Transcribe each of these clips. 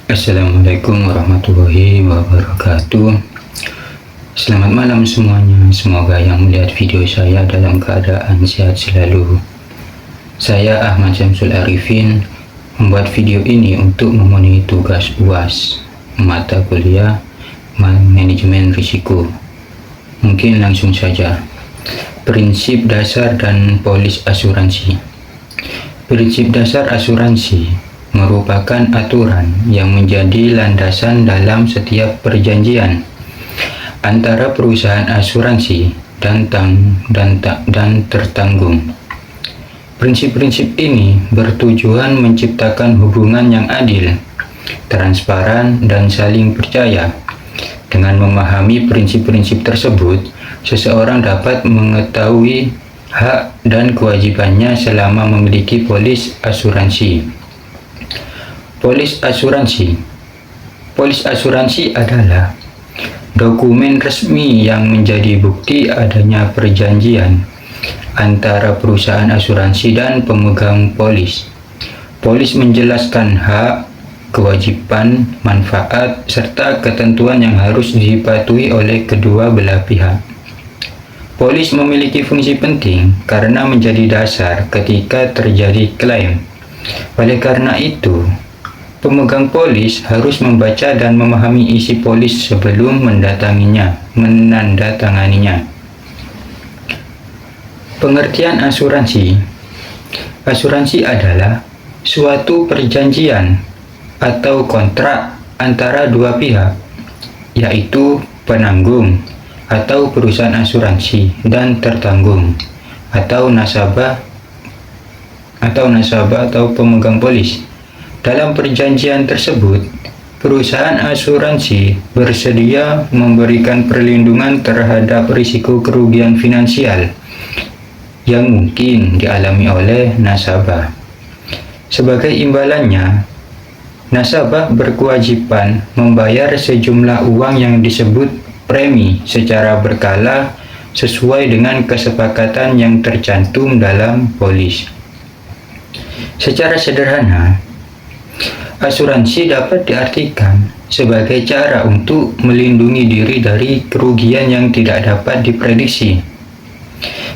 Assalamualaikum warahmatullahi wabarakatuh. Selamat malam semuanya. Semoga yang melihat video saya dalam keadaan sehat selalu. Saya Ahmad Syamsul Arifin membuat video ini untuk memenuhi tugas UAS mata kuliah manajemen risiko. Mungkin langsung saja. Prinsip dasar dan polis asuransi. Prinsip dasar asuransi merupakan aturan yang menjadi landasan dalam setiap perjanjian antara perusahaan asuransi dan tertanggung. Prinsip-prinsip ini bertujuan menciptakan hubungan yang adil, transparan, dan saling percaya. Dengan memahami prinsip-prinsip tersebut, seseorang dapat mengetahui hak dan kewajibannya selama memiliki polis asuransi. Polis asuransi. Polis asuransi adalah dokumen resmi yang menjadi bukti adanya perjanjian antara perusahaan asuransi dan pemegang polis. Polis menjelaskan hak, kewajiban, manfaat, serta ketentuan yang harus dipatuhi oleh kedua belah pihak. Polis memiliki fungsi penting karena menjadi dasar ketika terjadi klaim. Oleh karena itu, pemegang polis harus membaca dan memahami isi polis sebelum menandatanganinya. Pengertian asuransi. Asuransi adalah suatu perjanjian atau kontrak antara dua pihak, yaitu penanggung atau perusahaan asuransi dan tertanggung atau nasabah atau pemegang polis. Dalam perjanjian tersebut, perusahaan asuransi bersedia memberikan perlindungan terhadap risiko kerugian finansial yang mungkin dialami oleh nasabah. Sebagai imbalannya, nasabah berkewajiban membayar sejumlah uang yang disebut premi secara berkala sesuai dengan kesepakatan yang tercantum dalam polis. Secara sederhana, asuransi dapat diartikan sebagai cara untuk melindungi diri dari kerugian yang tidak dapat diprediksi.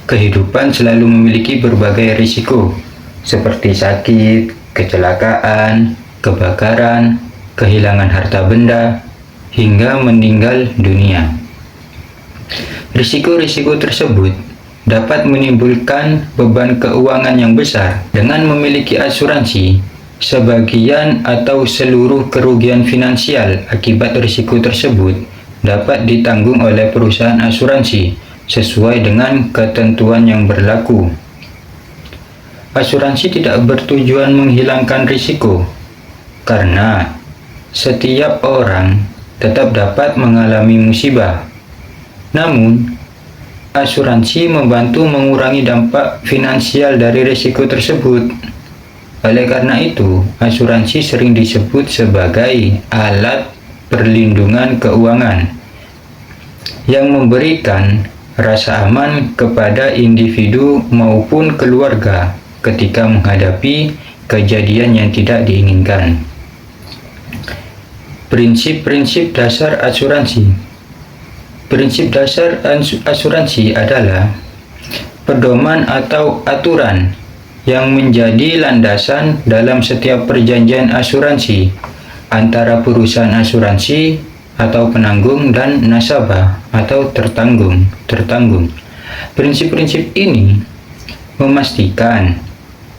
Kehidupan selalu memiliki berbagai risiko, seperti sakit, kecelakaan, kebakaran, kehilangan harta benda, hingga meninggal dunia. Risiko-risiko tersebut dapat menimbulkan beban keuangan yang besar. Dengan memiliki asuransi, sebagian atau seluruh kerugian finansial akibat risiko tersebut dapat ditanggung oleh perusahaan asuransi sesuai dengan ketentuan yang berlaku. Asuransi tidak bertujuan menghilangkan risiko, karena setiap orang tetap dapat mengalami musibah. Namun, asuransi membantu mengurangi dampak finansial dari risiko tersebut. Oleh karena itu, asuransi sering disebut sebagai alat perlindungan keuangan yang memberikan rasa aman kepada individu maupun keluarga ketika menghadapi kejadian yang tidak diinginkan. Prinsip-prinsip dasar asuransi. Prinsip dasar asuransi adalah pedoman atau aturan yang menjadi landasan dalam setiap perjanjian asuransi antara perusahaan asuransi atau penanggung dan nasabah atau tertanggung. Prinsip-prinsip ini memastikan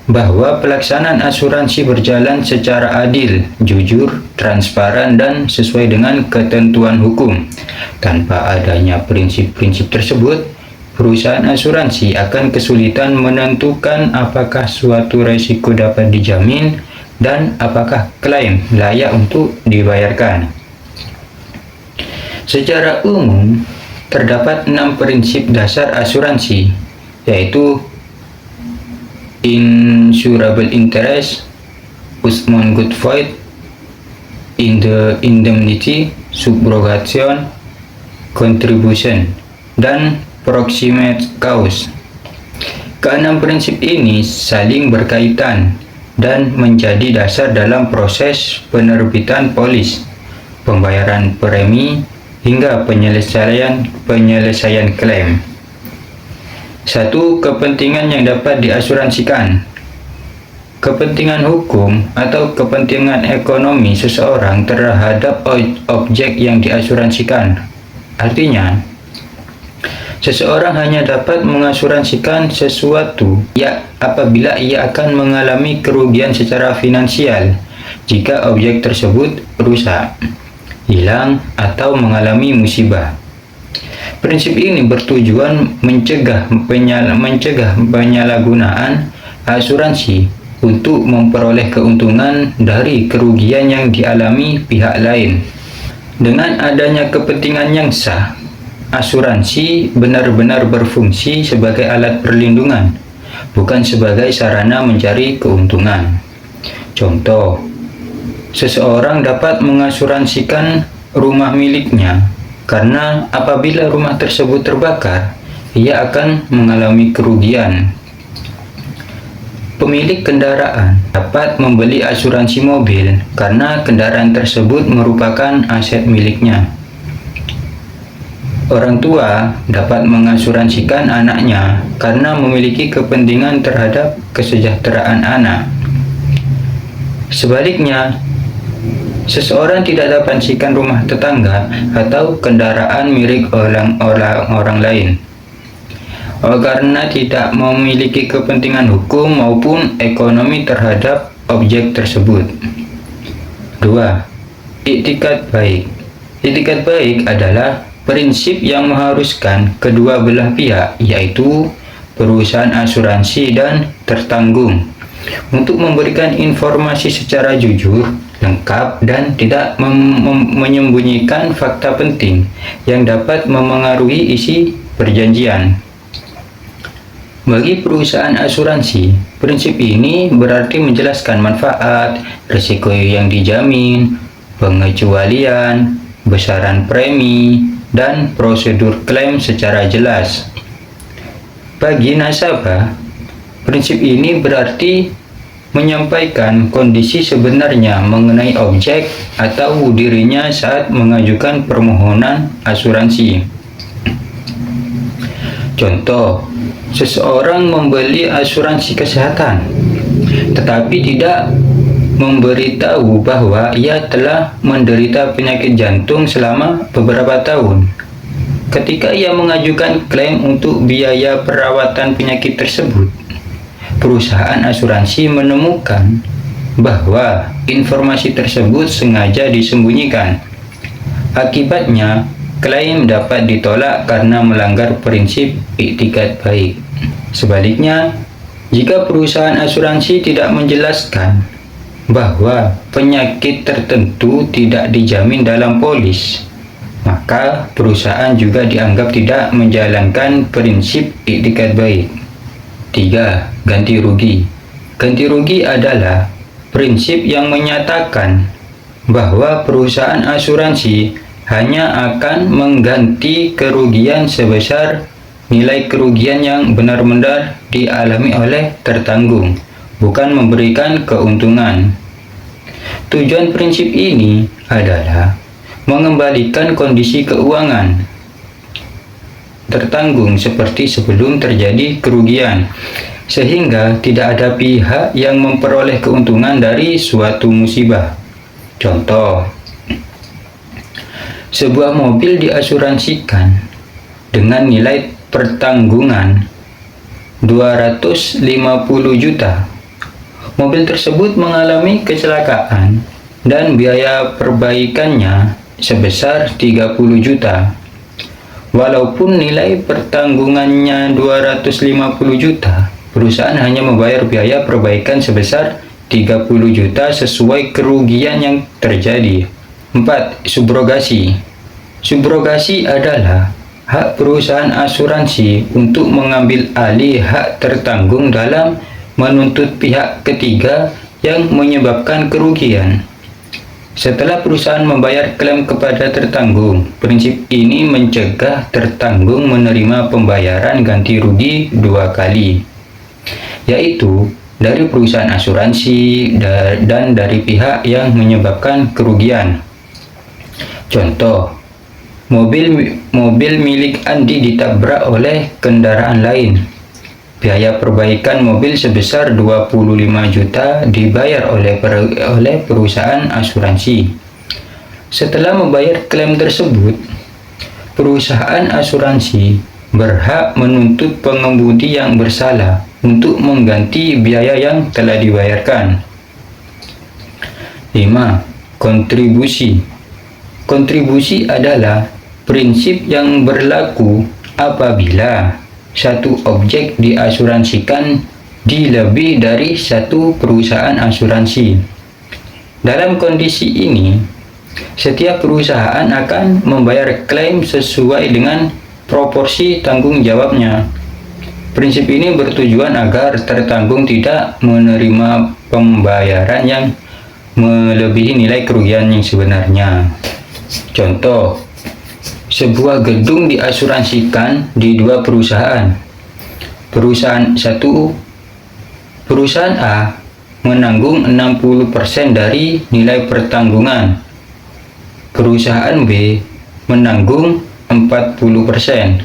bahwa pelaksanaan asuransi berjalan secara adil, jujur, transparan, dan sesuai dengan ketentuan hukum. Tanpa adanya prinsip-prinsip tersebut, perusahaan asuransi akan kesulitan menentukan apakah suatu risiko dapat dijamin dan apakah klaim layak untuk dibayarkan. Secara umum, terdapat 6 prinsip dasar asuransi, yaitu insurable interest, usmon good faith, indemnity, subrogation, contribution, dan proximate cause. Keenam prinsip ini saling berkaitan dan menjadi dasar dalam proses penerbitan polis, pembayaran premi, hingga penyelesaian klaim. Satu kepentingan yang dapat diasuransikan. Kepentingan hukum atau kepentingan ekonomi seseorang terhadap objek yang diasuransikan. Artinya, seseorang hanya dapat mengasuransikan sesuatu apabila ia akan mengalami kerugian secara finansial jika objek tersebut rusak, hilang, atau mengalami musibah. Prinsip ini bertujuan mencegah penyalahgunaan asuransi untuk memperoleh keuntungan dari kerugian yang dialami pihak lain. Dengan adanya kepentingan yang sah, asuransi benar-benar berfungsi sebagai alat perlindungan, bukan sebagai sarana mencari keuntungan. Contoh, seseorang dapat mengasuransikan rumah miliknya karena apabila rumah tersebut terbakar, ia akan mengalami kerugian. Pemilik kendaraan dapat membeli asuransi mobil karena kendaraan tersebut merupakan aset miliknya. Orang tua dapat mengasuransikan anaknya karena memiliki kepentingan terhadap kesejahteraan anak. Sebaliknya, seseorang tidak dapat mengasuransikan rumah tetangga atau kendaraan milik orang lain karena tidak memiliki kepentingan hukum maupun ekonomi terhadap objek tersebut. 2. Iktiqad baik. Iktiqad baik adalah prinsip yang mengharuskan kedua belah pihak, yaitu perusahaan asuransi dan tertanggung, untuk memberikan informasi secara jujur, lengkap, dan tidak menyembunyikan fakta penting yang dapat memengaruhi isi perjanjian. Bagi perusahaan asuransi, prinsip ini berarti menjelaskan manfaat, risiko yang dijamin, pengecualian, besaran premi, dan prosedur klaim secara jelas. Bagi nasabah, prinsip ini berarti menyampaikan kondisi sebenarnya mengenai objek atau dirinya saat mengajukan permohonan asuransi. Contoh, seseorang membeli asuransi kesehatan, tetapi tidak memberitahu bahwa ia telah menderita penyakit jantung selama beberapa tahun. Ketika ia mengajukan klaim untuk biaya perawatan penyakit tersebut, perusahaan asuransi menemukan bahwa informasi tersebut sengaja disembunyikan. Akibatnya, klaim dapat ditolak karena melanggar prinsip iktiqad baik. Sebaliknya, jika perusahaan asuransi tidak menjelaskan bahwa penyakit tertentu tidak dijamin dalam polis, maka perusahaan juga dianggap tidak menjalankan prinsip iktiqad baik. 3. Ganti rugi. Ganti rugi adalah prinsip yang menyatakan bahwa perusahaan asuransi hanya akan mengganti kerugian sebesar nilai kerugian yang benar-benar dialami oleh tertanggung, bukan memberikan keuntungan. Tujuan prinsip ini adalah mengembalikan kondisi keuangan tertanggung seperti sebelum terjadi kerugian, sehingga tidak ada pihak yang memperoleh keuntungan dari suatu musibah. Contoh, sebuah mobil diasuransikan dengan nilai pertanggungan 250 juta. Mobil tersebut mengalami kecelakaan dan biaya perbaikannya sebesar 30 juta. Walaupun nilai pertanggungannya 250 juta, perusahaan hanya membayar biaya perbaikan sebesar 30 juta sesuai kerugian yang terjadi. 4. Subrogasi. Subrogasi adalah hak perusahaan asuransi untuk mengambil alih hak tertanggung dalam menuntut pihak ketiga yang menyebabkan kerugian. Setelah perusahaan membayar klaim kepada tertanggung, prinsip ini mencegah tertanggung menerima pembayaran ganti rugi dua kali, yaitu dari perusahaan asuransi dan dari pihak yang menyebabkan kerugian. Contoh, mobil milik Andi ditabrak oleh kendaraan lain. Biaya perbaikan mobil sebesar 25 juta dibayar oleh perusahaan asuransi. Setelah membayar klaim tersebut, perusahaan asuransi berhak menuntut pengemudi yang bersalah untuk mengganti biaya yang telah dibayarkan. 5. Kontribusi. Kontribusi adalah prinsip yang berlaku apabila satu objek diasuransikan di lebih dari satu perusahaan asuransi. Dalam kondisi ini, setiap perusahaan akan membayar klaim sesuai dengan proporsi tanggung jawabnya. Prinsip ini bertujuan agar tertanggung tidak menerima pembayaran yang melebihi nilai kerugian yang sebenarnya. Contoh, sebuah gedung diasuransikan di dua perusahaan. Perusahaan A menanggung 60% dari nilai pertanggungan. Perusahaan B menanggung 40%.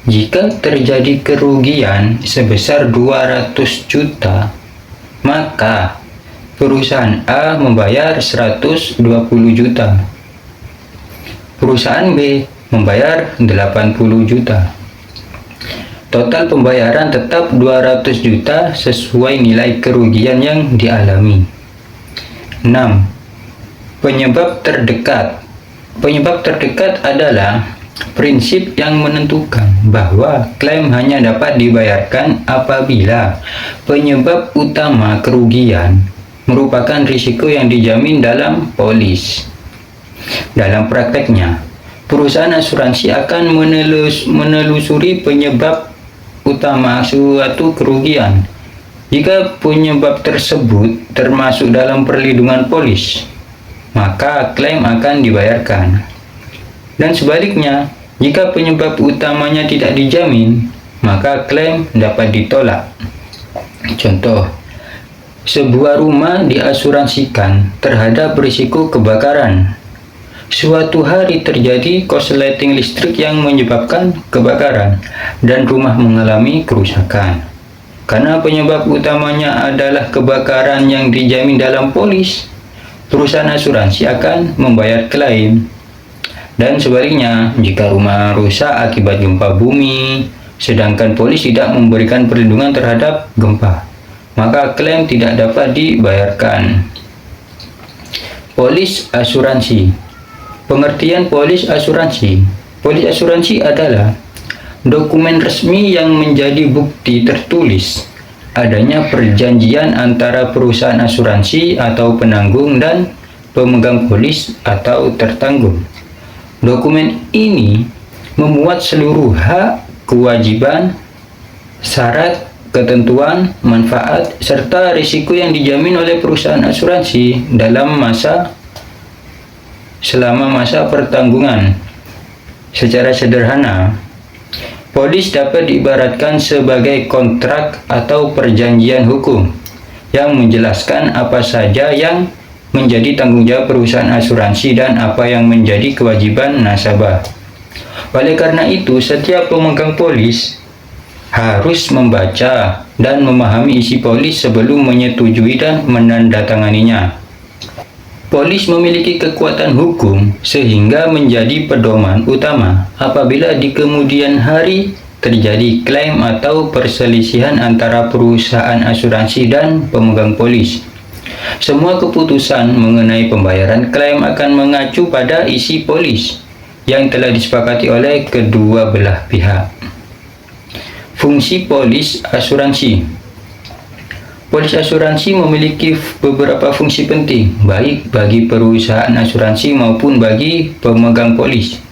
Jika terjadi kerugian sebesar 200 juta, maka perusahaan A membayar 120 juta. Perusahaan B membayar 80 juta. Total pembayaran tetap 200 juta sesuai nilai kerugian yang dialami. 6. Penyebab terdekat. Penyebab terdekat adalah prinsip yang menentukan bahwa klaim hanya dapat dibayarkan apabila penyebab utama kerugian merupakan risiko yang dijamin dalam polis. Dalam prakteknya, perusahaan asuransi akan menelusuri penyebab utama suatu kerugian. Jika penyebab tersebut termasuk dalam perlindungan polis, maka klaim akan dibayarkan. Dan sebaliknya, jika penyebab utamanya tidak dijamin, maka klaim dapat ditolak. Contoh, sebuah rumah diasuransikan terhadap risiko kebakaran. Suatu hari terjadi korsleting listrik yang menyebabkan kebakaran dan rumah mengalami kerusakan. Karena penyebab utamanya adalah kebakaran yang dijamin dalam polis, perusahaan asuransi akan membayar klaim. Dan sebaliknya, jika rumah rusak akibat gempa bumi, sedangkan polis tidak memberikan perlindungan terhadap gempa, maka klaim tidak dapat dibayarkan. Polis asuransi. Pengertian polis asuransi. Polis asuransi adalah dokumen resmi yang menjadi bukti tertulis adanya perjanjian antara perusahaan asuransi atau penanggung dan pemegang polis atau tertanggung. Dokumen ini memuat seluruh hak, kewajiban, syarat, ketentuan, manfaat, serta risiko yang dijamin oleh perusahaan asuransi selama masa pertanggungan. Secara sederhana, polis dapat diibaratkan sebagai kontrak atau perjanjian hukum yang menjelaskan apa saja yang menjadi tanggung jawab perusahaan asuransi dan apa yang menjadi kewajiban nasabah. Oleh karena itu, setiap pemegang polis harus membaca dan memahami isi polis sebelum menyetujui dan menandatanganinya. Polis memiliki kekuatan hukum sehingga menjadi pedoman utama apabila di kemudian hari terjadi klaim atau perselisihan antara perusahaan asuransi dan pemegang polis. Semua keputusan mengenai pembayaran klaim akan mengacu pada isi polis yang telah disepakati oleh kedua belah pihak. Fungsi polis asuransi. Polis asuransi memiliki beberapa fungsi penting, baik bagi perusahaan asuransi maupun bagi pemegang polis.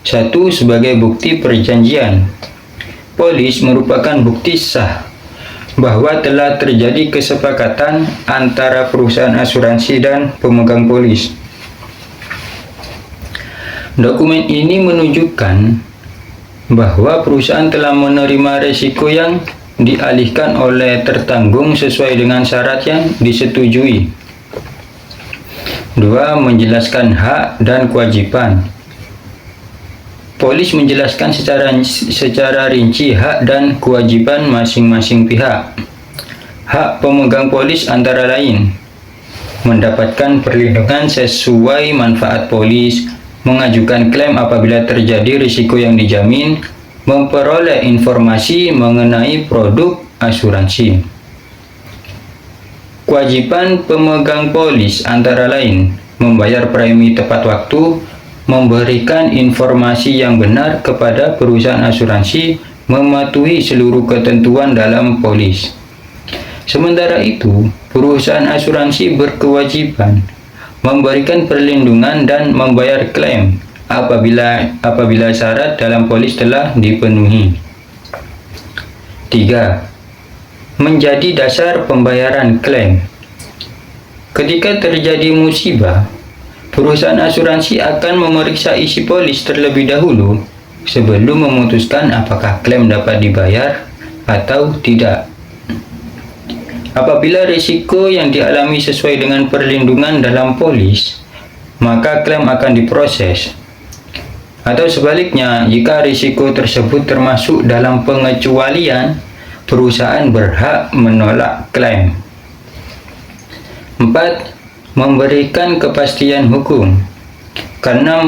1. Sebagai bukti perjanjian. Polis merupakan bukti sah bahwa telah terjadi kesepakatan antara perusahaan asuransi dan pemegang polis. Dokumen ini menunjukkan bahwa perusahaan telah menerima risiko yang dialihkan oleh tertanggung sesuai dengan syarat yang disetujui. 2. Menjelaskan hak dan kewajiban. Polis menjelaskan secara rinci hak dan kewajiban masing-masing pihak. Hak pemegang polis antara lain mendapatkan perlindungan sesuai manfaat polis, mengajukan klaim apabila terjadi risiko yang dijamin, memperoleh informasi mengenai produk asuransi. Kewajiban pemegang polis antara lain membayar premi tepat waktu, memberikan informasi yang benar kepada perusahaan asuransi, mematuhi seluruh ketentuan dalam polis. Sementara itu, perusahaan asuransi berkewajiban memberikan perlindungan dan membayar klaim apabila syarat dalam polis telah dipenuhi. 3. Menjadi dasar pembayaran klaim. Ketika terjadi musibah, perusahaan asuransi akan memeriksa isi polis terlebih dahulu sebelum memutuskan apakah klaim dapat dibayar atau tidak. Apabila risiko yang dialami sesuai dengan perlindungan dalam polis, maka klaim akan diproses. Atau sebaliknya, jika risiko tersebut termasuk dalam pengecualian, perusahaan berhak menolak klaim. 4. Memberikan kepastian hukum. Karena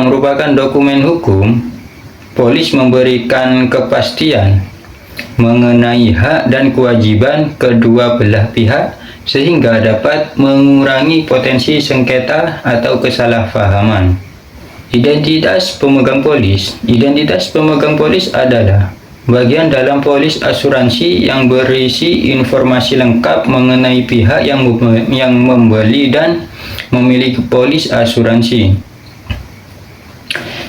merupakan dokumen hukum, polis memberikan kepastian mengenai hak dan kewajiban kedua belah pihak sehingga dapat mengurangi potensi sengketa atau kesalahpahaman. Identitas pemegang polis. Identitas pemegang polis adalah bagian dalam polis asuransi yang berisi informasi lengkap mengenai pihak yang membeli dan memiliki polis asuransi.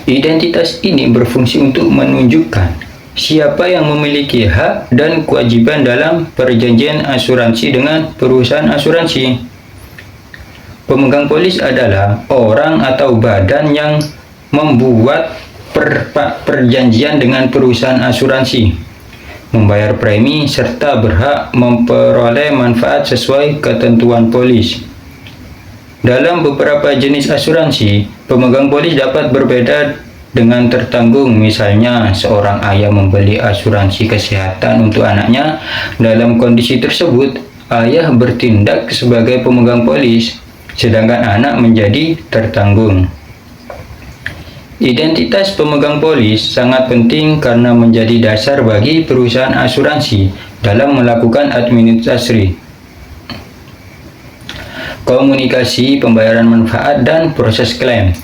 Identitas ini berfungsi untuk menunjukkan siapa yang memiliki hak dan kewajiban dalam perjanjian asuransi dengan perusahaan asuransi. Pemegang polis adalah orang atau badan yang membuat perjanjian dengan perusahaan asuransi, membayar premi, serta berhak memperoleh manfaat sesuai ketentuan polis. Dalam beberapa jenis asuransi, pemegang polis dapat berbeda dengan tertanggung. Misalnya, seorang ayah membeli asuransi kesehatan untuk anaknya. Dalam kondisi tersebut, ayah bertindak sebagai pemegang polis, sedangkan anak menjadi tertanggung. Identitas pemegang polis sangat penting karena menjadi dasar bagi perusahaan asuransi dalam melakukan administrasi, komunikasi, pembayaran manfaat, dan proses klaim.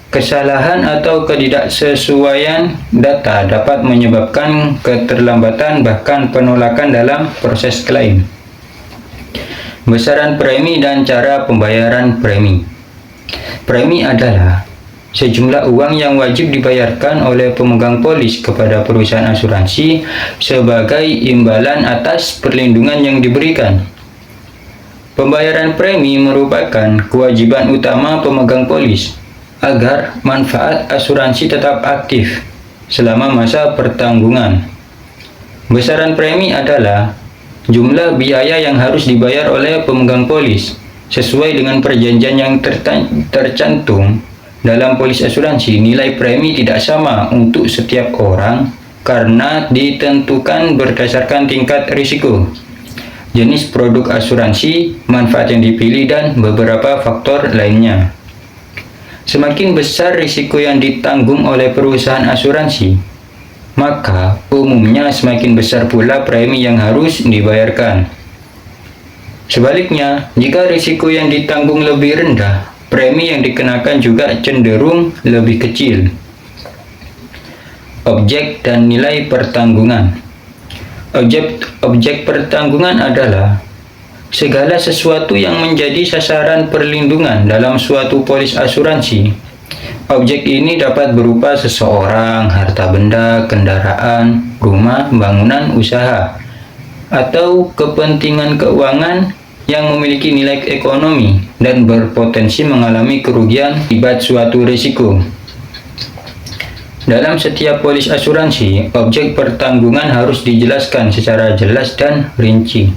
Kesalahan atau ketidaksesuaian data dapat menyebabkan keterlambatan bahkan penolakan dalam proses klaim. Besaran premi dan cara pembayaran premi. Premi adalah sejumlah uang yang wajib dibayarkan oleh pemegang polis kepada perusahaan asuransi sebagai imbalan atas perlindungan yang diberikan. Pembayaran premi merupakan kewajiban utama pemegang polis agar manfaat asuransi tetap aktif selama masa pertanggungan. Besaran premi adalah jumlah biaya yang harus dibayar oleh pemegang polis sesuai dengan perjanjian yang tercantum dalam polis asuransi. Nilai premi tidak sama untuk setiap orang karena ditentukan berdasarkan tingkat risiko, jenis produk asuransi, manfaat yang dipilih, dan beberapa faktor lainnya. Semakin besar risiko yang ditanggung oleh perusahaan asuransi, maka umumnya semakin besar pula premi yang harus dibayarkan. Sebaliknya, jika risiko yang ditanggung lebih rendah, premi yang dikenakan juga cenderung lebih kecil. Objek dan nilai pertanggungan. Objek pertanggungan adalah segala sesuatu yang menjadi sasaran perlindungan dalam suatu polis asuransi. Objek ini dapat berupa seseorang, harta benda, kendaraan, rumah, bangunan, usaha, atau kepentingan keuangan yang memiliki nilai ekonomi dan berpotensi mengalami kerugian akibat suatu risiko. Dalam setiap polis asuransi, objek pertanggungan harus dijelaskan secara jelas dan rinci.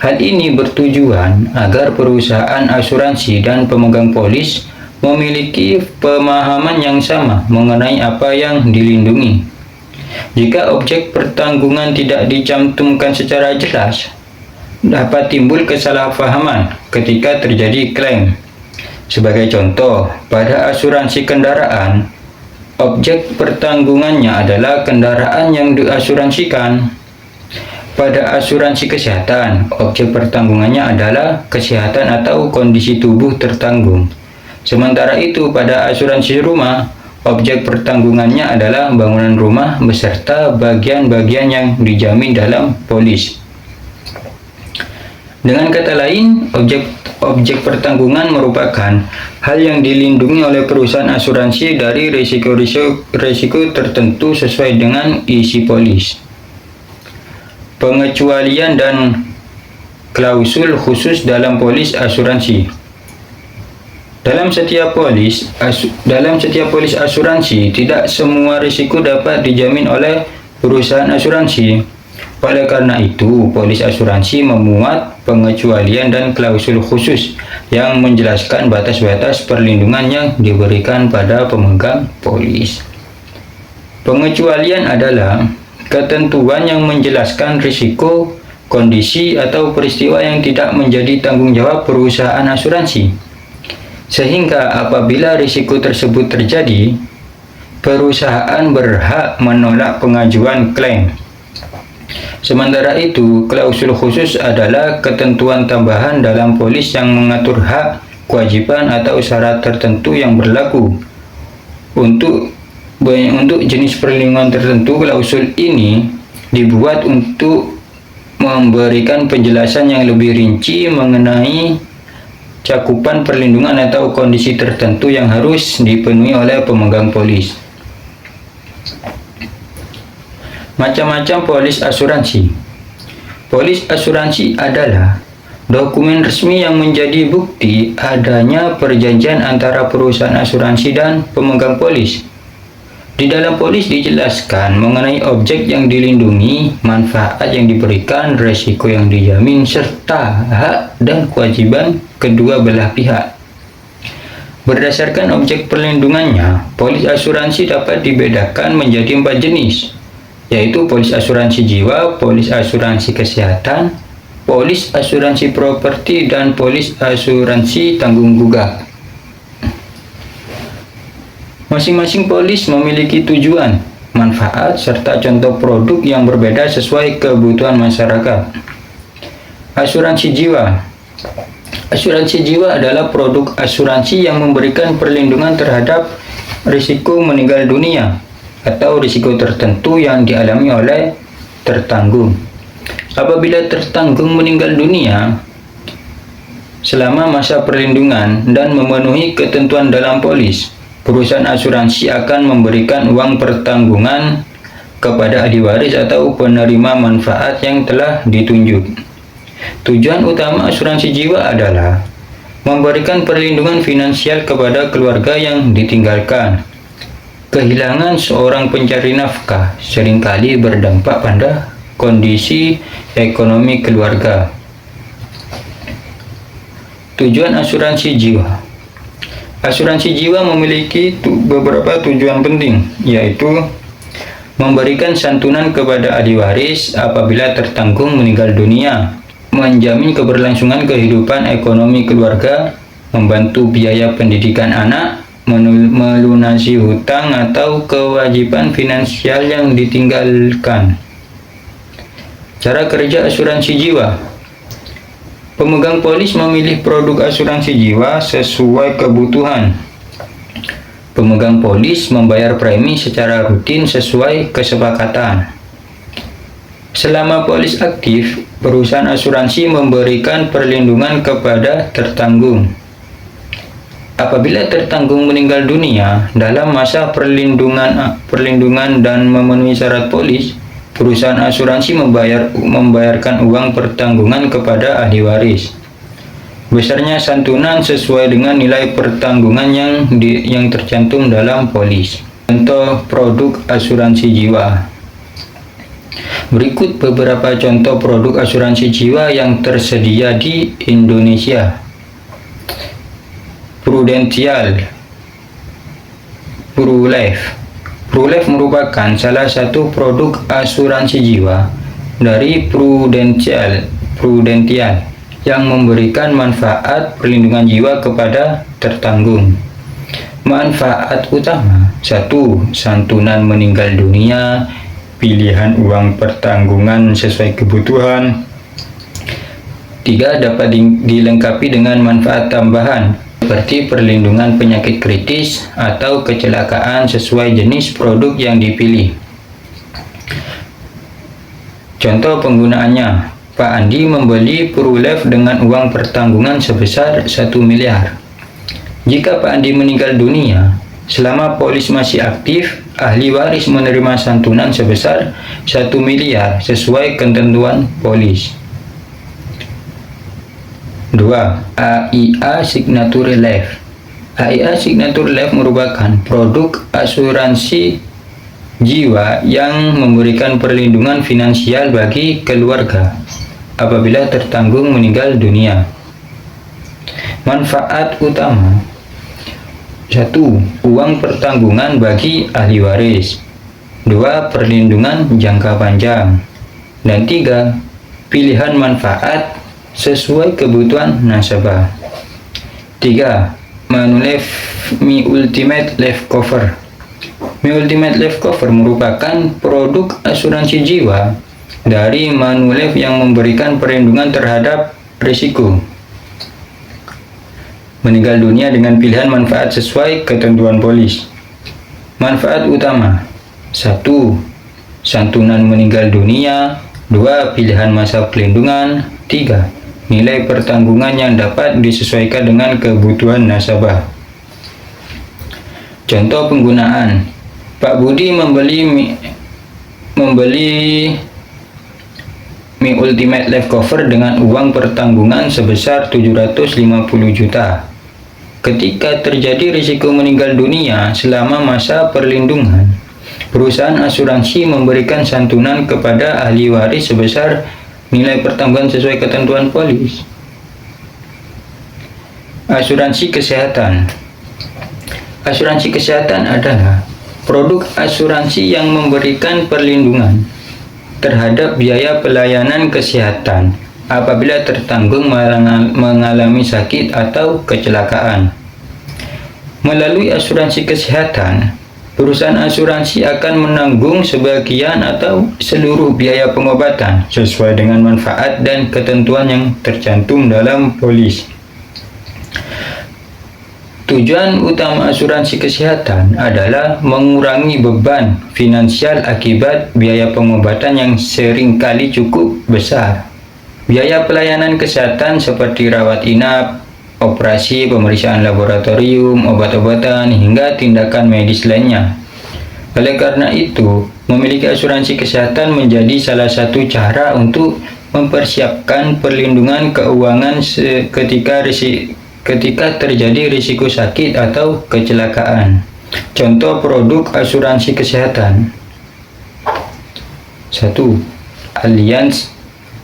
Hal ini bertujuan agar perusahaan asuransi dan pemegang polis memiliki pemahaman yang sama mengenai apa yang dilindungi. Jika objek pertanggungan tidak dicantumkan secara jelas, dapat timbul kesalahpahaman ketika terjadi klaim. Sebagai contoh, pada asuransi kendaraan, objek pertanggungannya adalah kendaraan yang diasuransikan. Pada asuransi kesehatan, objek pertanggungannya adalah kesehatan atau kondisi tubuh tertanggung. Sementara itu, pada asuransi rumah, objek pertanggungannya adalah bangunan rumah beserta bagian-bagian yang dijamin dalam polis. Dengan kata lain, objek pertanggungan merupakan hal yang dilindungi oleh perusahaan asuransi dari risiko tertentu sesuai dengan isi polis. Pengecualian dan klausul khusus dalam polis asuransi. Dalam setiap polis asuransi, tidak semua risiko dapat dijamin oleh perusahaan asuransi. Oleh karena itu, polis asuransi memuat pengecualian dan klausul khusus yang menjelaskan batas-batas perlindungan yang diberikan pada pemegang polis. Pengecualian adalah ketentuan yang menjelaskan risiko, kondisi, atau peristiwa yang tidak menjadi tanggung jawab perusahaan asuransi. Sehingga apabila risiko tersebut terjadi, perusahaan berhak menolak pengajuan klaim. Sementara itu, klausul khusus adalah ketentuan tambahan dalam polis yang mengatur hak, kewajiban, atau syarat tertentu yang berlaku. Untuk jenis perlindungan tertentu, klausul ini dibuat untuk memberikan penjelasan yang lebih rinci mengenai cakupan perlindungan atau kondisi tertentu yang harus dipenuhi oleh pemegang polis. Macam-macam polis asuransi. Polis asuransi adalah dokumen resmi yang menjadi bukti adanya perjanjian antara perusahaan asuransi dan pemegang polis. Di dalam polis dijelaskan mengenai objek yang dilindungi, manfaat yang diberikan, risiko yang dijamin, serta hak dan kewajiban kedua belah pihak. Berdasarkan objek perlindungannya, polis asuransi dapat dibedakan menjadi 4 jenis, yaitu polis asuransi jiwa, polis asuransi kesehatan, polis asuransi properti, dan polis asuransi tanggung gugat. Masing-masing polis memiliki tujuan, manfaat, serta contoh produk yang berbeda sesuai kebutuhan masyarakat. Asuransi jiwa. Asuransi jiwa adalah produk asuransi yang memberikan perlindungan terhadap risiko meninggal dunia atau risiko tertentu yang dialami oleh tertanggung. Apabila tertanggung meninggal dunia selama masa perlindungan dan memenuhi ketentuan dalam polis, perusahaan asuransi akan memberikan uang pertanggungan kepada ahli waris atau penerima manfaat yang telah ditunjuk. Tujuan utama asuransi jiwa adalah memberikan perlindungan finansial kepada keluarga yang ditinggalkan. Kehilangan seorang pencari nafkah seringkali berdampak pada kondisi ekonomi keluarga. Tujuan asuransi jiwa. Asuransi jiwa memiliki beberapa tujuan penting, yaitu memberikan santunan kepada ahli waris apabila tertanggung meninggal dunia, menjamin keberlangsungan kehidupan ekonomi keluarga, membantu biaya pendidikan anak, melunasi hutang atau kewajiban finansial yang ditinggalkan. Cara kerja asuransi jiwa. Pemegang polis memilih produk asuransi jiwa sesuai kebutuhan. Pemegang polis membayar premi secara rutin sesuai kesepakatan. Selama polis aktif, perusahaan asuransi memberikan perlindungan kepada tertanggung. Apabila tertanggung meninggal dunia dalam masa perlindungan dan memenuhi syarat polis, perusahaan asuransi membayarkan uang pertanggungan kepada ahli waris. Besarnya santunan sesuai dengan nilai pertanggungan yang tercantum dalam polis. Contoh produk asuransi jiwa. Berikut beberapa contoh produk asuransi jiwa yang tersedia di Indonesia. Prudential, PruLife. PruLife merupakan salah satu produk asuransi jiwa dari Prudential yang memberikan manfaat perlindungan jiwa kepada tertanggung. Manfaat utama: 1. Santunan meninggal dunia, pilihan uang pertanggungan sesuai kebutuhan. 3. Dapat dilengkapi dengan manfaat tambahan seperti perlindungan penyakit kritis atau kecelakaan sesuai jenis produk yang dipilih. Contoh penggunaannya: Pak Andi membeli PruLife dengan uang pertanggungan sebesar 1 miliar. Jika Pak Andi meninggal dunia, selama polis masih aktif, ahli waris menerima santunan sebesar 1 miliar sesuai ketentuan polis. 2. AIA Signature Life. AIA Signature Life merupakan produk asuransi jiwa yang memberikan perlindungan finansial bagi keluarga apabila tertanggung meninggal dunia. Manfaat utama: 1. Uang pertanggungan bagi ahli waris. 2. Perlindungan jangka panjang. Dan 3. Pilihan manfaat sesuai kebutuhan nasabah. 3. Manulife Mi Ultimate Life Cover. Mi Ultimate Life Cover merupakan produk asuransi jiwa dari Manulife yang memberikan perlindungan terhadap risiko meninggal dunia dengan pilihan manfaat sesuai ketentuan polis. Manfaat utama: 1. Santunan meninggal dunia. 2. Pilihan masa pelindungan. 3. Nilai pertanggungan yang dapat disesuaikan dengan kebutuhan nasabah. Contoh penggunaan: Pak Budi membeli Mi Ultimate Life Cover dengan uang pertanggungan sebesar 750 juta. Ketika terjadi risiko meninggal dunia selama masa perlindungan, perusahaan asuransi memberikan santunan kepada ahli waris sebesar nilai pertanggungan sesuai ketentuan polis. Asuransi kesehatan. Asuransi kesehatan adalah produk asuransi yang memberikan perlindungan terhadap biaya pelayanan kesehatan apabila tertanggung mengalami sakit atau kecelakaan. Melalui asuransi kesehatan, perusahaan asuransi akan menanggung sebagian atau seluruh biaya pengobatan sesuai dengan manfaat dan ketentuan yang tercantum dalam polis. Tujuan utama asuransi kesehatan adalah mengurangi beban finansial akibat biaya pengobatan yang seringkali cukup besar. Biaya pelayanan kesehatan seperti rawat inap, operasi, pemeriksaan laboratorium, obat-obatan, hingga tindakan medis lainnya. Oleh karena itu, memiliki asuransi kesehatan menjadi salah satu cara untuk mempersiapkan perlindungan keuangan ketika terjadi risiko sakit atau kecelakaan. Contoh produk asuransi kesehatan: 1.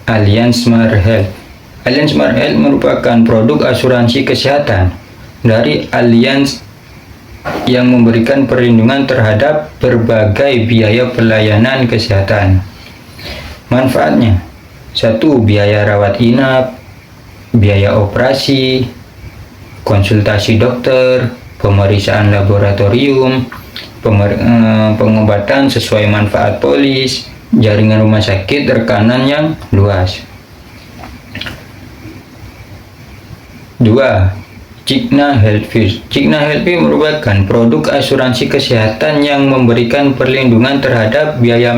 Allianz Smart Health. Allianz Smart Health merupakan produk asuransi kesehatan dari Allianz yang memberikan perlindungan terhadap berbagai biaya pelayanan kesehatan. Manfaatnya: 1. Biaya rawat inap, biaya operasi, konsultasi dokter, pemeriksaan laboratorium, pengobatan sesuai manfaat polis, jaringan rumah sakit rekanan yang luas. 2. Cigna Healthcare. Cigna Healthcare merupakan produk asuransi kesehatan yang memberikan perlindungan terhadap biaya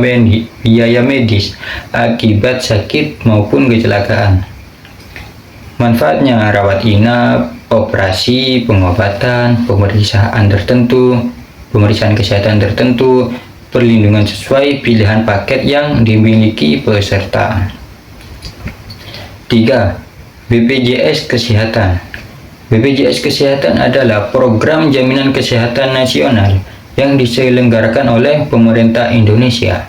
medis akibat sakit maupun kecelakaan. Manfaatnya: rawat inap, operasi, pengobatan, pemeriksaan kesehatan tertentu, perlindungan sesuai pilihan paket yang dimiliki peserta. 3. BPJS Kesehatan. BPJS Kesehatan adalah program jaminan kesehatan nasional yang diselenggarakan oleh pemerintah Indonesia.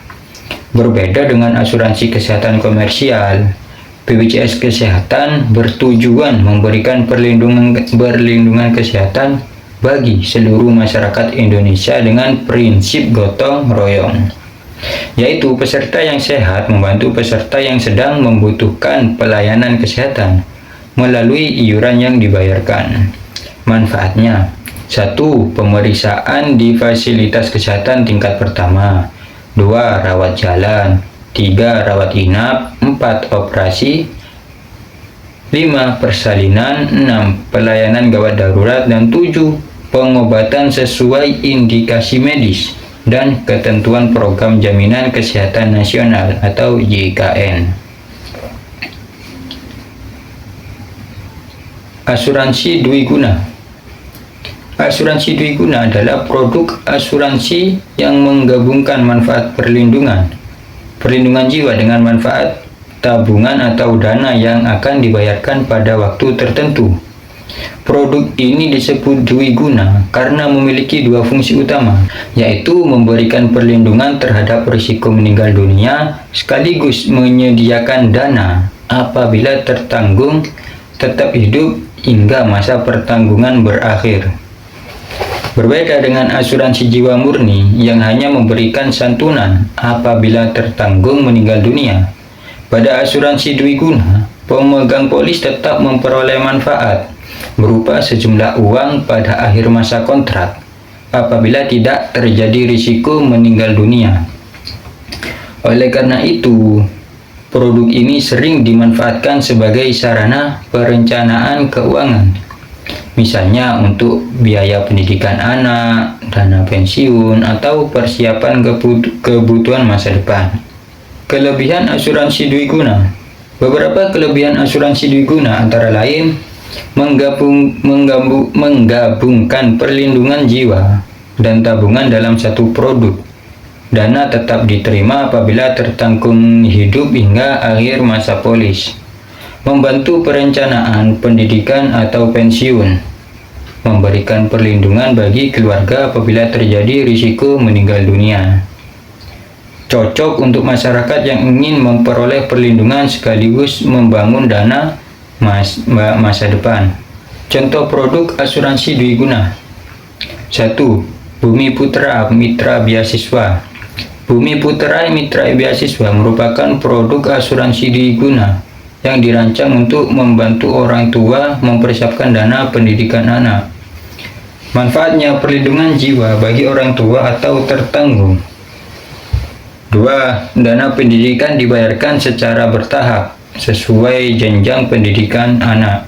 Berbeda dengan asuransi kesehatan komersial, BPJS Kesehatan bertujuan memberikan perlindungan kesehatan bagi seluruh masyarakat Indonesia dengan prinsip gotong royong, yaitu peserta yang sehat membantu peserta yang sedang membutuhkan pelayanan kesehatan melalui iuran yang dibayarkan. Manfaatnya: 1. Pemeriksaan di fasilitas kesehatan tingkat pertama. 2. Rawat jalan. 3. Rawat inap. 4. Operasi. 5. Persalinan. 6. Pelayanan gawat darurat. Dan 7. Pengobatan sesuai indikasi medis dan ketentuan Program Jaminan Kesehatan Nasional atau JKN. Asuransi Dwiguna. Asuransi Dwiguna adalah produk asuransi yang menggabungkan manfaat perlindungan jiwa dengan manfaat tabungan atau dana yang akan dibayarkan pada waktu tertentu. Produk ini disebut Dwiguna karena memiliki dua fungsi utama, yaitu memberikan perlindungan terhadap risiko meninggal dunia sekaligus menyediakan dana apabila tertanggung tetap hidup hingga masa pertanggungan berakhir. Berbeda dengan asuransi jiwa murni yang hanya memberikan santunan apabila tertanggung meninggal dunia. Pada asuransi Dwiguna, pemegang polis tetap memperoleh manfaat berupa sejumlah uang pada akhir masa kontrak apabila tidak terjadi risiko meninggal dunia. Oleh karena itu, produk ini sering dimanfaatkan sebagai sarana perencanaan keuangan. Misalnya untuk biaya pendidikan anak, dana pensiun, atau persiapan kebutuhan masa depan. Kelebihan asuransi Dwiguna. Beberapa kelebihan asuransi Dwiguna antara lain menggabungkan perlindungan jiwa dan tabungan dalam satu produk. Dana tetap diterima apabila tertanggung hidup hingga akhir masa polis. Membantu perencanaan pendidikan atau pensiun. Memberikan perlindungan bagi keluarga apabila terjadi risiko meninggal dunia. Cocok untuk masyarakat yang ingin memperoleh perlindungan sekaligus membangun dana masa depan. Contoh produk asuransi Dwiguna. 1. Bumi Putra Mitra Beasiswa. Bumi Putra Mitra Beasiswa merupakan produk asuransi Dwiguna yang dirancang untuk membantu orang tua mempersiapkan dana pendidikan anak. Manfaatnya perlindungan jiwa bagi orang tua atau tertanggung. 2. Dana pendidikan dibayarkan secara bertahap sesuai jenjang pendidikan anak.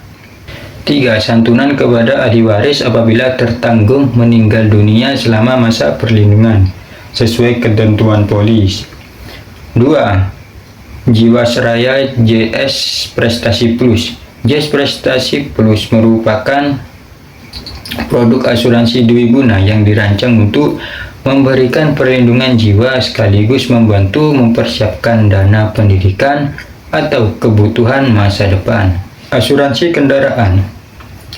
3. Santunan kepada ahli waris apabila tertanggung meninggal dunia selama masa perlindungan sesuai ketentuan polis. 2. Jiwasraya JS Prestasi Plus. JS Prestasi Plus merupakan produk asuransi Dwiguna yang dirancang untuk memberikan perlindungan jiwa sekaligus membantu mempersiapkan dana pendidikan atau kebutuhan masa depan. Asuransi kendaraan.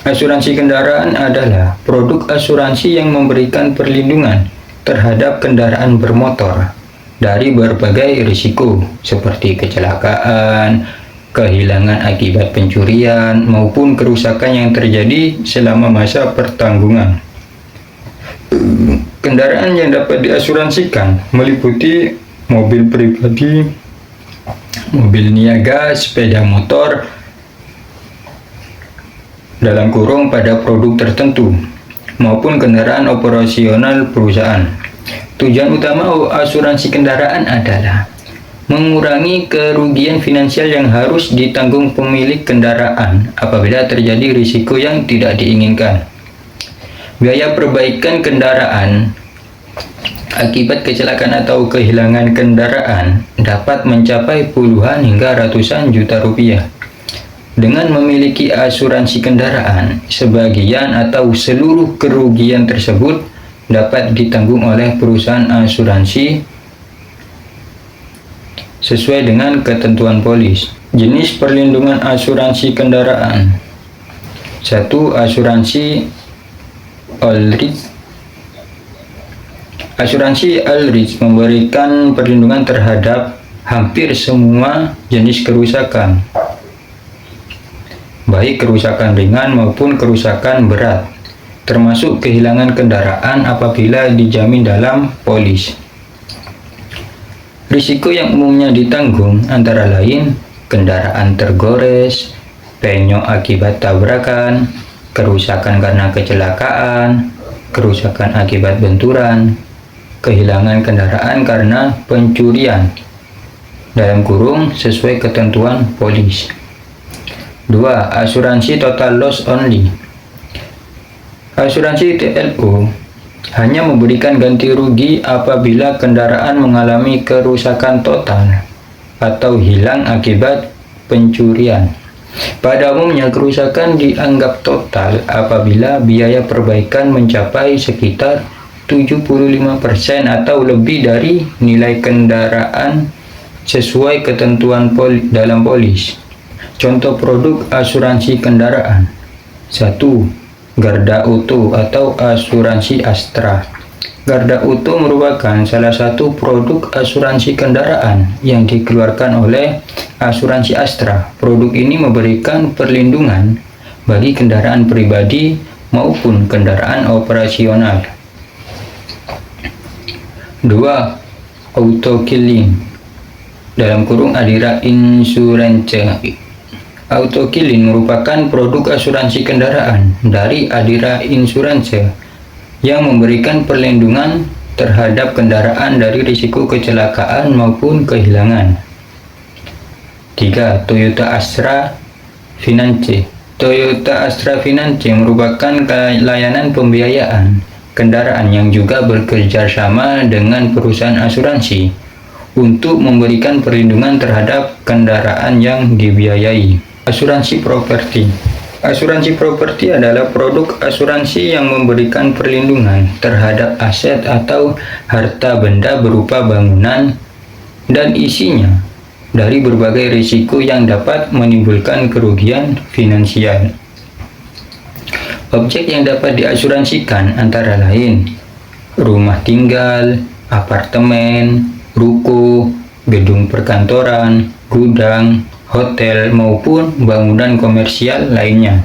Asuransi kendaraan adalah produk asuransi yang memberikan perlindungan terhadap kendaraan bermotor dari berbagai risiko seperti kecelakaan, kehilangan akibat pencurian, maupun kerusakan yang terjadi selama masa pertanggungan. Kendaraan yang dapat diasuransikan meliputi mobil pribadi, mobil niaga, sepeda motor, dalam kurung pada produk tertentu, maupun kendaraan operasional perusahaan. Tujuan utama asuransi kendaraan adalah mengurangi kerugian finansial yang harus ditanggung pemilik kendaraan apabila terjadi risiko yang tidak diinginkan. Biaya perbaikan kendaraan akibat kecelakaan atau kehilangan kendaraan dapat mencapai puluhan hingga ratusan juta rupiah. Dengan memiliki asuransi kendaraan, sebagian atau seluruh kerugian tersebut dapat ditanggung oleh perusahaan asuransi sesuai dengan ketentuan polis. Jenis perlindungan asuransi kendaraan. 1. Asuransi all risk. Asuransi All-Risk memberikan perlindungan terhadap hampir semua jenis kerusakan, baik kerusakan ringan maupun kerusakan berat, termasuk kehilangan kendaraan apabila dijamin dalam polis. Risiko yang umumnya ditanggung antara lain kendaraan tergores, penyok akibat tabrakan, kerusakan karena kecelakaan, kerusakan akibat benturan, kehilangan kendaraan karena pencurian dalam kurung sesuai ketentuan polis. 2. Asuransi total loss only. Asuransi TLO hanya memberikan ganti rugi apabila kendaraan mengalami kerusakan total atau hilang akibat pencurian. Pada umumnya kerusakan dianggap total apabila biaya perbaikan mencapai sekitar 75% atau lebih dari nilai kendaraan sesuai ketentuan dalam polis. Contoh produk asuransi kendaraan. 1. Garda Auto atau asuransi Astra. Garda Auto merupakan salah satu produk asuransi kendaraan yang dikeluarkan oleh asuransi Astra. Produk ini memberikan perlindungan bagi kendaraan pribadi maupun kendaraan operasional. 2. Auto Killing dalam kurung Adira Insurance. Auto Killing merupakan produk asuransi kendaraan dari Adira Insurance yang memberikan perlindungan terhadap kendaraan dari risiko kecelakaan maupun kehilangan. 3. Toyota Astra Finance. Toyota Astra Finance merupakan layanan pembiayaan kendaraan yang juga bekerja sama dengan perusahaan asuransi untuk memberikan perlindungan terhadap kendaraan yang dibiayai. Asuransi properti. Asuransi properti adalah produk asuransi yang memberikan perlindungan terhadap aset atau harta benda berupa bangunan dan isinya dari berbagai risiko yang dapat menimbulkan kerugian finansial. Objek yang dapat diasuransikan antara lain rumah tinggal, apartemen, ruko, gedung perkantoran, gudang, hotel, maupun bangunan komersial lainnya.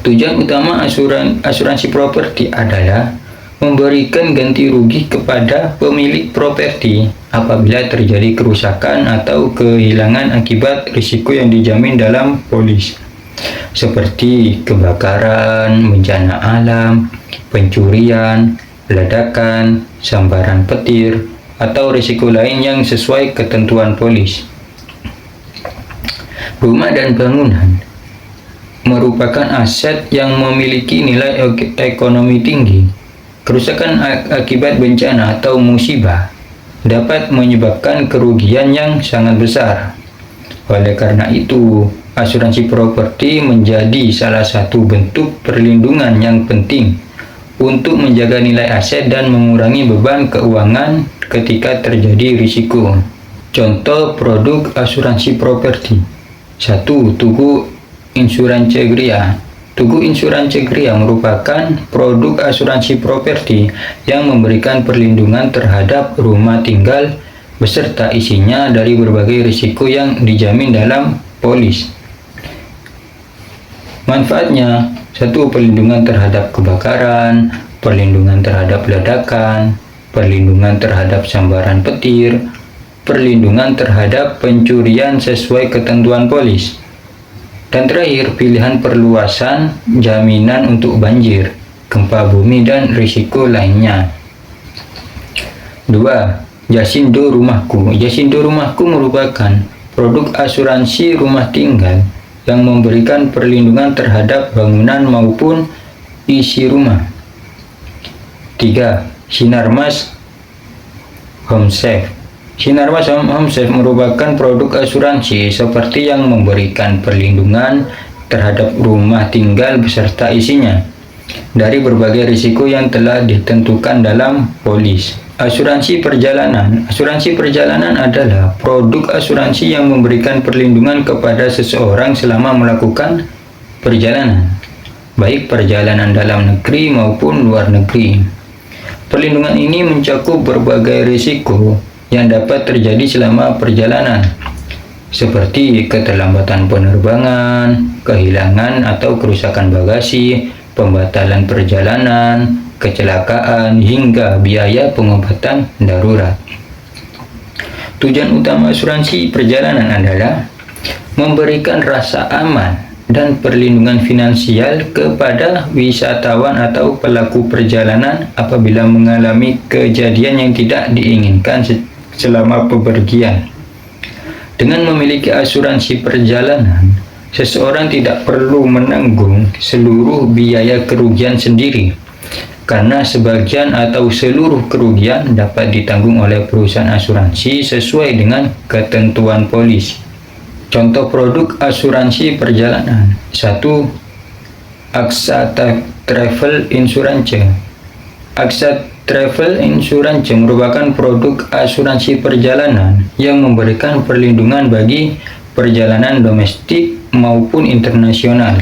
Tujuan utama asuransi properti adalah memberikan ganti rugi kepada pemilik properti apabila terjadi kerusakan atau kehilangan akibat risiko yang dijamin dalam polis, seperti kebakaran, bencana alam, pencurian, ledakan, sambaran petir, atau risiko lain yang sesuai ketentuan polis. Rumah dan bangunan merupakan aset yang memiliki nilai ekonomi tinggi. Kerusakan akibat bencana atau musibah dapat menyebabkan kerugian yang sangat besar. Oleh karena itu, asuransi properti menjadi salah satu bentuk perlindungan yang penting untuk menjaga nilai aset dan mengurangi beban keuangan ketika terjadi risiko. Contoh produk asuransi properti. 1. Tugu Insurance Gria. Tugu Insurance Gria merupakan produk asuransi properti yang memberikan perlindungan terhadap rumah tinggal beserta isinya dari berbagai risiko yang dijamin dalam polis. Manfaatnya: 1. Perlindungan terhadap kebakaran, perlindungan terhadap ledakan, perlindungan terhadap sambaran petir, perlindungan terhadap pencurian sesuai ketentuan polis. Dan terakhir, pilihan perluasan jaminan untuk banjir, gempa bumi, dan risiko lainnya. 2. Jasindo Rumahku. Jasindo Rumahku merupakan produk asuransi rumah tinggal yang memberikan perlindungan terhadap bangunan maupun isi rumah. 3. Sinarmas HomeSafe. Sinarmas HomeSafe merupakan produk asuransi seperti yang memberikan perlindungan terhadap rumah tinggal beserta isinya dari berbagai risiko yang telah ditentukan dalam polis. Asuransi perjalanan. Asuransi perjalanan adalah produk asuransi yang memberikan perlindungan kepada seseorang selama melakukan perjalanan, baik perjalanan dalam negeri maupun luar negeri. Perlindungan ini mencakup berbagai risiko yang dapat terjadi selama perjalanan, seperti keterlambatan penerbangan, kehilangan atau kerusakan bagasi, pembatalan perjalanan, kecelakaan, hingga biaya pengobatan darurat. Tujuan utama asuransi perjalanan adalah memberikan rasa aman dan perlindungan finansial kepada wisatawan atau pelaku perjalanan apabila mengalami kejadian yang tidak diinginkan selama bepergian. Dengan memiliki asuransi perjalanan, seseorang tidak perlu menanggung seluruh biaya kerugian sendiri, karena sebagian atau seluruh kerugian dapat ditanggung oleh perusahaan asuransi sesuai dengan ketentuan polis. Contoh produk asuransi perjalanan: 1. AXA Travel Insurance. AXA Travel Insurance merupakan produk asuransi perjalanan yang memberikan perlindungan bagi perjalanan domestik maupun internasional.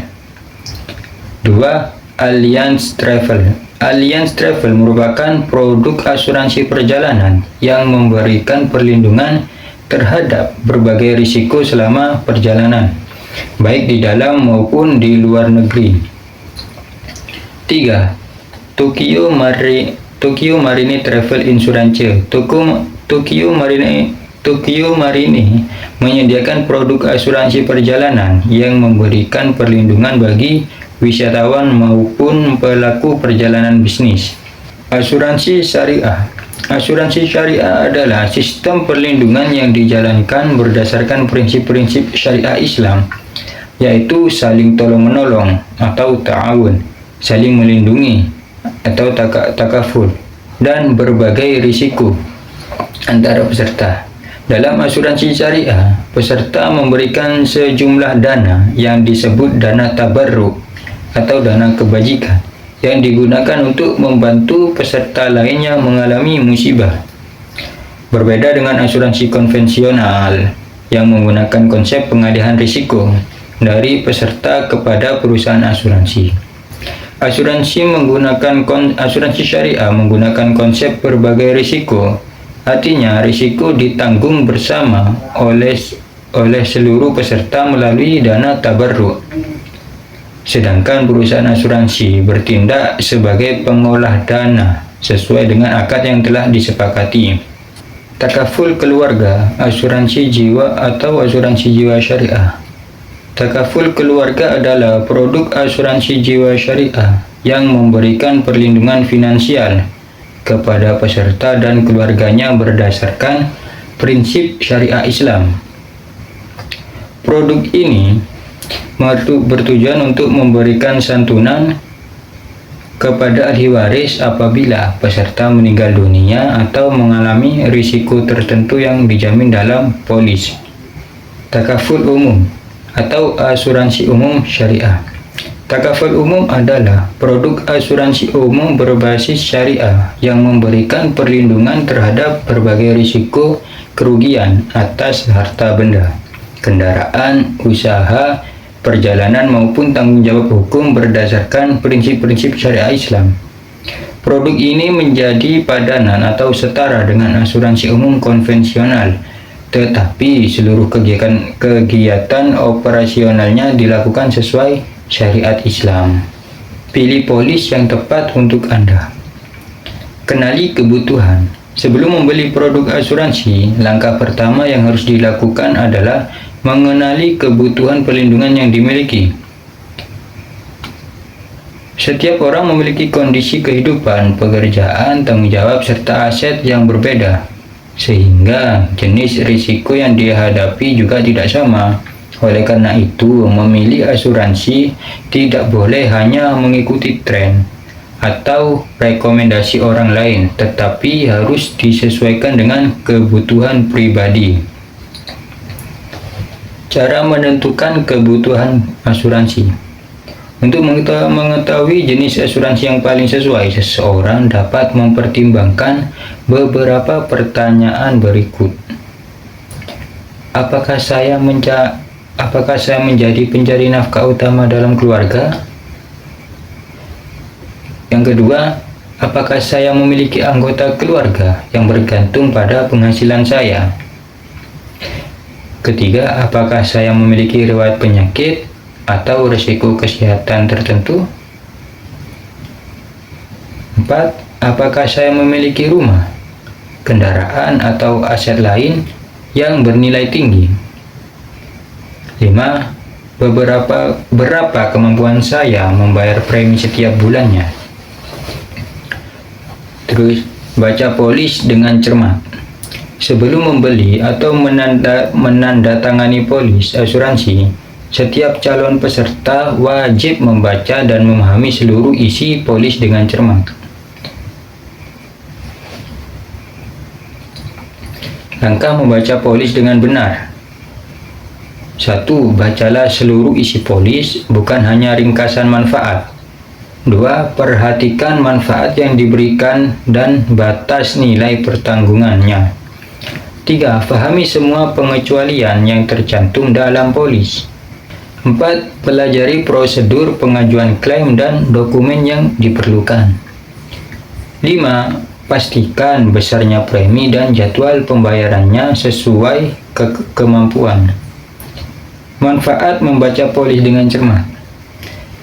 2. Allianz Travel. Allianz Travel merupakan produk asuransi perjalanan yang memberikan perlindungan terhadap berbagai risiko selama perjalanan, baik di dalam maupun di luar negeri. 3. Tokyo Marine Travel Insurance. Tokyo Marine menyediakan produk asuransi perjalanan yang memberikan perlindungan bagi wisatawan maupun pelaku perjalanan bisnis. Asuransi syariah. Asuransi syariah adalah sistem perlindungan yang dijalankan berdasarkan prinsip-prinsip syariah Islam, yaitu saling tolong-menolong atau ta'awun, saling melindungi atau takaful, dan berbagai risiko antara peserta. Dalam asuransi syariah, peserta memberikan sejumlah dana yang disebut dana tabarruk atau dana kebajikan, yang digunakan untuk membantu peserta lainnya mengalami musibah. Berbeda dengan asuransi konvensional yang menggunakan konsep pengalihan risiko dari peserta kepada perusahaan asuransi. Asuransi syariah menggunakan konsep berbagai risiko. Artinya, risiko ditanggung bersama oleh seluruh peserta melalui dana tabarruk. Sedangkan perusahaan asuransi bertindak sebagai pengolah dana sesuai dengan akad yang telah disepakati. Takaful keluarga, asuransi jiwa atau asuransi jiwa syariah. Takaful keluarga adalah produk asuransi jiwa syariah yang memberikan perlindungan finansial kepada peserta dan keluarganya berdasarkan prinsip syariah Islam. Produk ini bertujuan untuk memberikan santunan kepada ahli waris apabila peserta meninggal dunia atau mengalami risiko tertentu yang dijamin dalam polis. Takaful umum atau asuransi umum syariah. Takaful umum adalah produk asuransi umum berbasis syariah yang memberikan perlindungan terhadap berbagai risiko kerugian atas harta benda, kendaraan, usaha, perjalanan maupun tanggung jawab hukum berdasarkan prinsip-prinsip syariah Islam. Produk ini menjadi padanan atau setara dengan asuransi umum konvensional, tetapi seluruh kegiatan operasionalnya dilakukan sesuai syariat Islam. Pilih polis yang tepat untuk Anda. Kenali kebutuhan. Sebelum membeli produk asuransi, langkah pertama yang harus dilakukan adalah mengenali kebutuhan perlindungan yang dimiliki. Setiap orang memiliki kondisi kehidupan, pekerjaan, tanggung jawab, serta aset yang berbeda, sehingga jenis risiko yang dihadapi juga tidak sama. Oleh karena itu, memilih asuransi tidak boleh hanya mengikuti tren atau rekomendasi orang lain, tetapi harus disesuaikan dengan kebutuhan pribadi. Cara menentukan kebutuhan asuransi. Untuk mengetahui jenis asuransi yang paling sesuai, seseorang dapat mempertimbangkan beberapa pertanyaan berikut. Apakah saya menjadi pencari nafkah utama dalam keluarga? Yang kedua, apakah saya memiliki anggota keluarga yang bergantung pada penghasilan saya? Ketiga, apakah saya memiliki riwayat penyakit atau risiko kesehatan tertentu? 4. Apakah saya memiliki rumah, kendaraan atau aset lain yang bernilai tinggi? 5. Berapa kemampuan saya membayar premi setiap bulannya? Terus, baca polis dengan cermat. Sebelum membeli atau menandatangani polis asuransi, setiap calon peserta wajib membaca dan memahami seluruh isi polis dengan cermat. Langkah membaca polis dengan benar. 1. Bacalah seluruh isi polis, bukan hanya ringkasan manfaat. 2. Perhatikan manfaat yang diberikan dan batas nilai pertanggungannya. 3. Pahami semua pengecualian yang tercantum dalam polis. 4. Pelajari prosedur pengajuan klaim dan dokumen yang diperlukan. 5. Pastikan besarnya premi dan jadwal pembayarannya sesuai kemampuan. Manfaat membaca polis dengan cermat.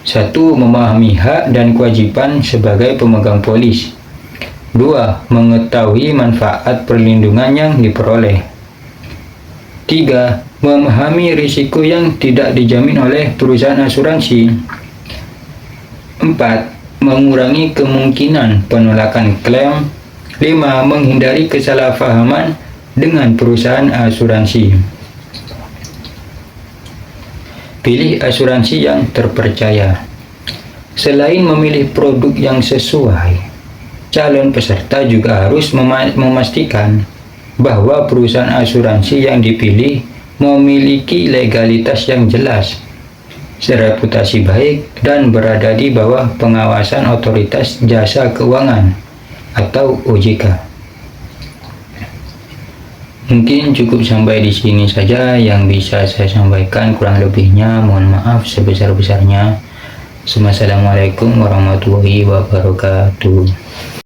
1. Memahami hak dan kewajiban sebagai pemegang polis. 2. Mengetahui manfaat perlindungan yang diperoleh. 3. Memahami risiko yang tidak dijamin oleh perusahaan asuransi. 4. Mengurangi kemungkinan penolakan klaim. 5. Menghindari kesalahpahaman dengan perusahaan asuransi. Pilih asuransi yang terpercaya. Selain memilih produk yang sesuai, calon peserta juga harus memastikan bahwa perusahaan asuransi yang dipilih memiliki legalitas yang jelas, reputasi baik, dan berada di bawah pengawasan Otoritas Jasa Keuangan atau OJK. Mungkin cukup sampai di sini saja yang bisa saya sampaikan, kurang lebihnya mohon maaf sebesar-besarnya. Wassalamualaikum warahmatullahi wabarakatuh.